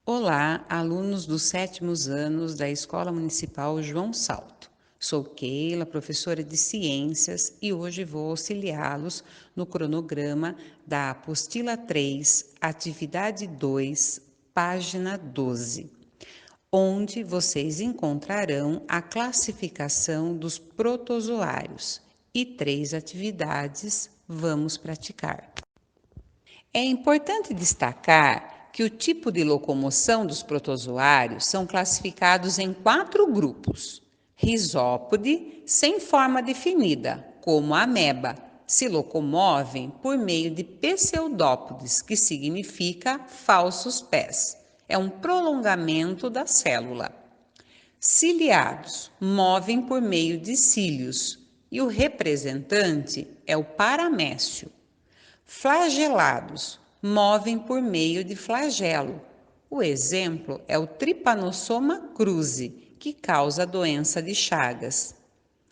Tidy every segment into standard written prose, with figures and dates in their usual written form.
Olá, alunos dos sétimos anos da Escola Municipal João Salto. Sou Keila, professora de Ciências, e hoje vou auxiliá-los no cronograma da apostila 3, atividade 2, página 12, onde vocês encontrarão a classificação dos protozoários e 3 atividades vamos praticar. É importante destacar que o tipo de locomoção dos protozoários são classificados em 4 grupos. Risópode, sem forma definida, como a ameba, se locomovem por meio de pseudópodes, que significa falsos pés. É um prolongamento da célula. Ciliados, movem por meio de cílios, e o representante é o paramécio. Flagelados, movem por meio de flagelo. O exemplo é o Trypanosoma cruzi, que causa a doença de Chagas.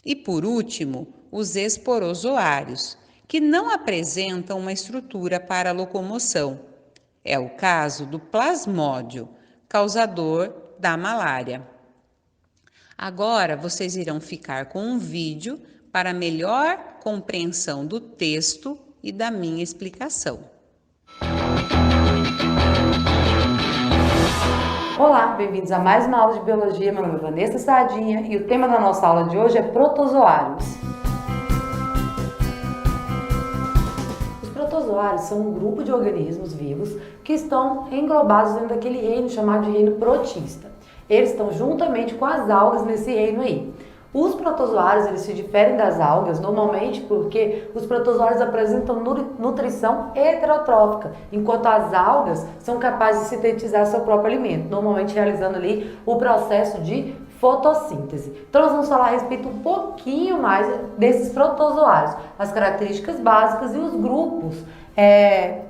E por último, os esporozoários, que não apresentam uma estrutura para locomoção. É o caso do plasmódio, causador da malária. Agora vocês irão ficar com um vídeo para melhor compreensão do texto e da minha explicação. Olá, bem-vindos a mais uma aula de Biologia. Meu nome é Vanessa Sardinha e o tema da nossa aula de hoje é protozoários. Os protozoários são um grupo de organismos vivos que estão englobados dentro daquele reino chamado de reino protista. Eles estão juntamente com as algas nesse reino aí. Os protozoários eles se diferem das algas normalmente porque os protozoários apresentam nutrição heterotrófica, enquanto as algas são capazes de sintetizar seu próprio alimento, normalmente realizando ali o processo de fotossíntese. Então nós vamos falar a respeito um pouquinho mais desses protozoários, as características básicas e os grupos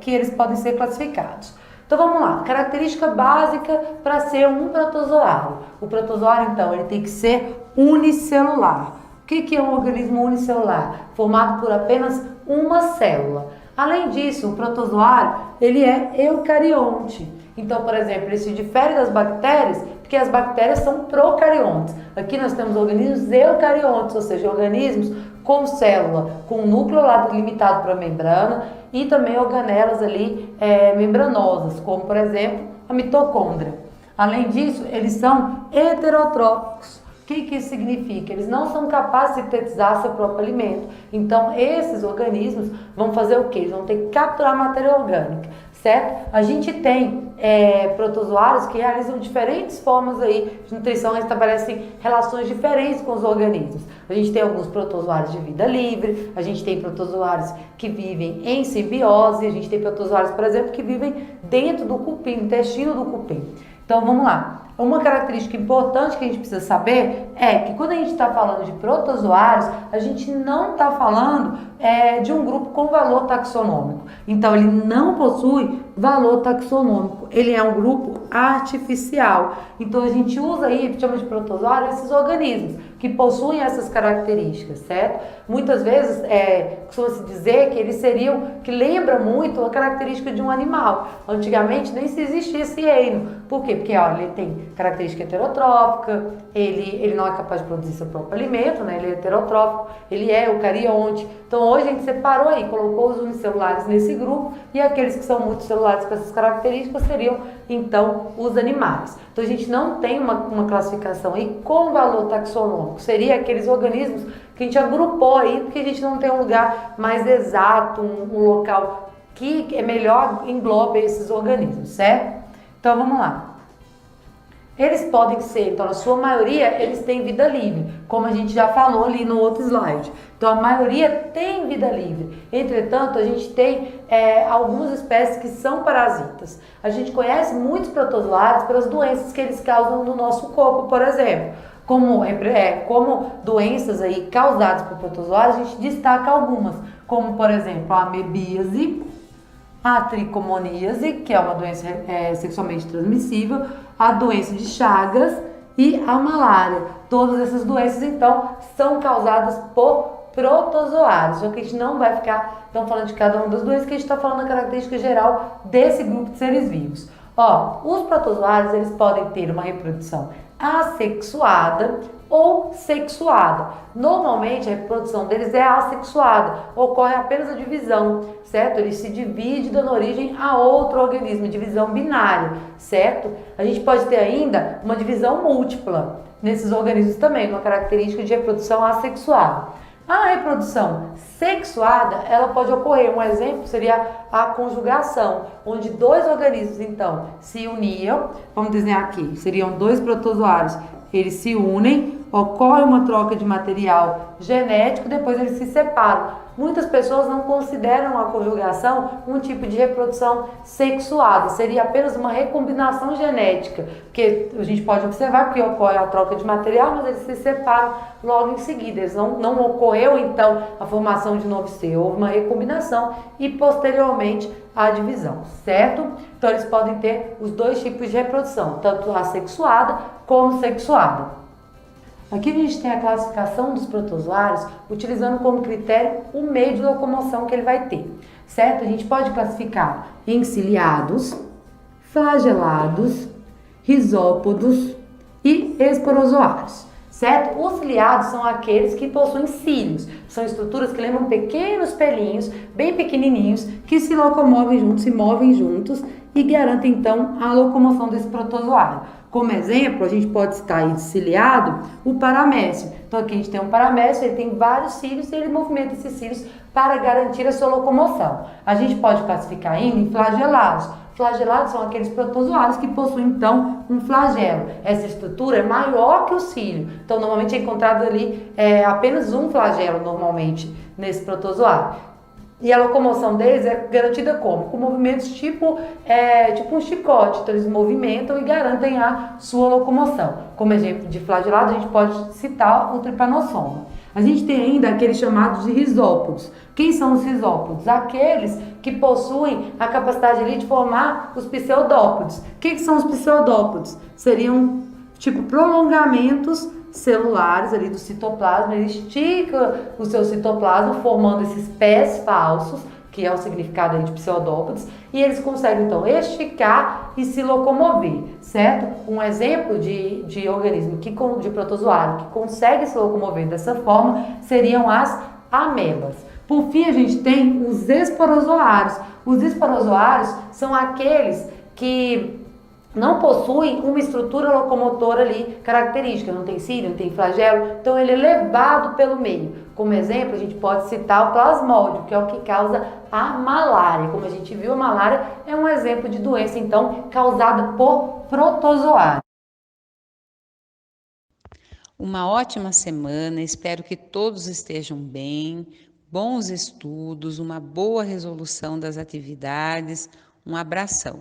que eles podem ser classificados. Então vamos lá, característica básica para ser um protozoário. O protozoário, então, ele tem que ser unicelular. O que é um organismo unicelular? Formado por apenas uma célula. Além disso, o protozoário, ele é eucarionte. Então, por exemplo, ele se difere das bactérias, porque as bactérias são procariontes. Aqui nós temos organismos eucariontes, ou seja, organismos com célula, com núcleo lá limitado para a membrana e também organelas ali membranosas, como por exemplo a mitocôndria. Além disso, eles são heterotróficos. O que isso significa? Eles não são capazes de sintetizar seu próprio alimento. Então, esses organismos vão fazer o quê? Eles vão ter que capturar matéria orgânica, certo? A gente tem protozoários que realizam diferentes formas aí de nutrição, estabelecem relações diferentes com os organismos. A gente tem alguns protozoários de vida livre, a gente tem protozoários que vivem em simbiose, a gente tem protozoários, por exemplo, que vivem dentro do cupim, no intestino do cupim. Então, vamos lá. Uma característica importante que a gente precisa saber é que quando a gente está falando de protozoários, a gente não está falando de um grupo com valor taxonômico. Então, ele não possui valor taxonômico. Ele é um grupo artificial. Então, a gente usa aí, chama de protozoário, esses organismos que possuem essas características, certo? Muitas vezes, costuma-se dizer que eles que lembra muito a característica de um animal. Antigamente, nem se existia esse reino. Por quê? Porque, olha, ele tem característica heterotrófica, ele não é capaz de produzir seu próprio alimento, né? Ele é heterotrófico, ele é eucarionte. Então, hoje a gente separou aí, colocou os unicelulares nesse grupo e aqueles que são multicelulares com essas características seriam, então, os animais. Então, a gente não tem uma classificação aí com valor taxonômico. Seria aqueles organismos que a gente agrupou aí, porque a gente não tem um lugar mais exato, um local que é melhor englobe esses organismos, certo? Então, vamos lá. Eles podem ser, então, na sua maioria, eles têm vida livre, como a gente já falou ali no outro slide. Então, a maioria tem vida livre. Entretanto, a gente tem algumas espécies que são parasitas. A gente conhece muitos protozoários pelas doenças que eles causam no nosso corpo, por exemplo. Como doenças aí causadas por protozoários, a gente destaca algumas, como, por exemplo, a amebíase, a tricomoníase, que é uma doença sexualmente transmissível, a doença de Chagas e a malária. Todas essas doenças, então, são causadas por protozoários. Só que a gente não vai ficar falando de cada uma das doenças, que a gente está falando da característica geral desse grupo de seres vivos. Ó, os protozoários, eles podem ter uma reprodução assexuada ou sexuada. Normalmente, a reprodução deles é assexuada, ocorre apenas a divisão, certo? Ele se divide dando origem a outro organismo, divisão binária, certo? A gente pode ter ainda uma divisão múltipla nesses organismos também, uma característica de reprodução assexuada. A reprodução sexuada, ela pode ocorrer, um exemplo seria a conjugação, onde dois organismos, então, se uniam, vamos desenhar aqui, seriam dois protozoários, eles se unem, ocorre uma troca de material genético, depois eles se separam. Muitas pessoas não consideram a conjugação um tipo de reprodução sexuada, seria apenas uma recombinação genética, porque a gente pode observar que ocorre a troca de material, mas eles se separam logo em seguida, não ocorreu então a formação de novo ser, houve uma recombinação e posteriormente a divisão, certo? Então eles podem ter os dois tipos de reprodução, tanto assexuada como sexuada. Aqui a gente tem a classificação dos protozoários utilizando como critério o meio de locomoção que ele vai ter, certo? A gente pode classificar em ciliados, flagelados, risópodos e esporozoários, certo? Os ciliados são aqueles que possuem cílios, são estruturas que lembram pequenos pelinhos, bem pequenininhos, que se locomovem juntos, se movem juntos e garantem então a locomoção desse protozoário. Como exemplo, a gente pode citar aí de ciliado o paramécio. Então aqui a gente tem um paramécio, ele tem vários cílios e ele movimenta esses cílios para garantir a sua locomoção. A gente pode classificar ainda em flagelados. Flagelados são aqueles protozoários que possuem então um flagelo. Essa estrutura é maior que o cílio. Então normalmente é encontrado ali apenas um flagelo normalmente nesse protozoário. E a locomoção deles é garantida como? Com movimentos tipo um chicote. Então eles movimentam e garantem a sua locomoção. Como exemplo de flagelado, a gente pode citar o tripanossoma. A gente tem ainda aqueles chamados de risópodos. Quem são os risópodos? Aqueles que possuem a capacidade ali de formar os pseudópodos. O que são os pseudópodos? Seriam tipo prolongamentos celulares ali do citoplasma, ele estica o seu citoplasma formando esses pés falsos, que é o significado aí de pseudópodos, e eles conseguem então esticar e se locomover, certo? Um exemplo de organismo, de protozoário que consegue se locomover dessa forma seriam as amebas. Por fim, a gente tem os esporozoários. Os esporozoários são aqueles que não possuem uma estrutura locomotora ali característica, não tem cílio, não tem flagelo, então ele é levado pelo meio. Como exemplo, a gente pode citar o plasmódio, que é o que causa a malária. Como a gente viu, a malária é um exemplo de doença, então, causada por protozoário. Uma ótima semana, espero que todos estejam bem, bons estudos, uma boa resolução das atividades, um abração.